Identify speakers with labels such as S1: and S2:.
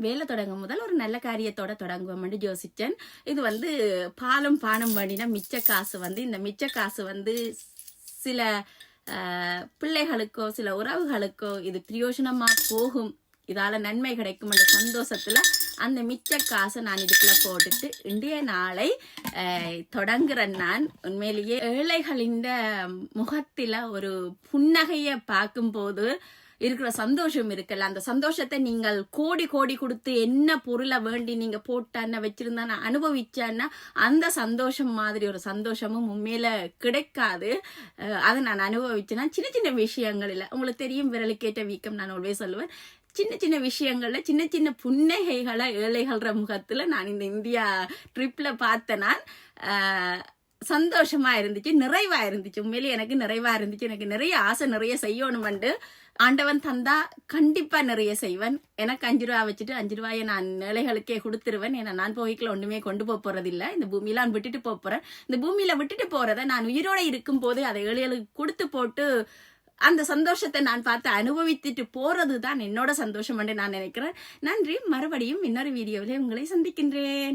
S1: வேலை தொடங்கும் முதல் ஒரு நல்ல காரியத்தோட தொடங்குவோம் யோசிச்சேன். இது பாலும் பானம் வேண்டின மிச்ச காசு இந்த மிச்ச காசு சில பிள்ளைகளுக்கோ சில உறவுகளுக்கோ இது பிரயோஜனமா போகும், இதால நன்மை கிடைக்கும் என்ற சந்தோஷத்துல அந்த மிச்ச காசை நான் இதுக்குள்ள போட்டுட்டு இன்றைய நாளை தொடங்குறேன். நான் உண்மையிலேயே ஏழைகளின் முகத்தில ஒரு புன்னகைய பார்க்கும்போது இருக்கிற சந்தோஷம் இருக்குல்ல, அந்த சந்தோஷத்தை நீங்கள் கோடி கோடி கொடுத்து என்ன பொருளை வேண்டி நீங்க போட்டான வச்சிருந்தான அனுபவிச்சான்னா அந்த சந்தோஷம் மாதிரி ஒரு சந்தோஷமும் உண்மையில கிடைக்காது. அதை நான் அனுபவிச்சேன்னா சின்ன சின்ன விஷயங்கள் இல்லை, உங்களுக்கு தெரியும் விரலுக்கேற்ற வீக்கம் நான் ஒருவே சொல்லுவேன். சின்ன சின்ன விஷயங்கள்ல சின்ன சின்ன புன்னகைகளை ஏழைகள முகத்துல நான் இந்த இந்தியா ட்ரிப்ல பார்த்தேன். நான் சந்தோஷமா இருந்துச்சு, நிறைவா இருந்துச்சு. உண்மையிலேயே எனக்கு நிறைவா இருந்துச்சு. எனக்கு நிறைய ஆசை, நிறைய செய்யணும்ண்டு ஆண்டவன் தந்தா கண்டிப்பா நிறைய செய்வன். எனக்கு 5 ரூபா வச்சுட்டு 5 ரூபாயை நான் ஏழைகளுக்கே கொடுத்துருவேன். ஏன்னா நான் போய்க்குள்ள ஒண்ணுமே கொண்டு போறதில்லை. இந்த பூமியில நான் விட்டுட்டு போறேன். இந்த பூமியில விட்டுட்டு போறதை நான் உயிரோட இருக்கும் போது அதை ஏழைகளுக்கு கொடுத்து போட்டு அந்த சந்தோஷத்தை நான் பார்த்து அனுபவித்துட்டு போறதுதான் என்னோட சந்தோஷம் என்று நான் நினைக்கிறேன். நன்றி. மறுபடியும் இன்னொரு வீடியோவிலே உங்களை சந்திக்கின்றேன்.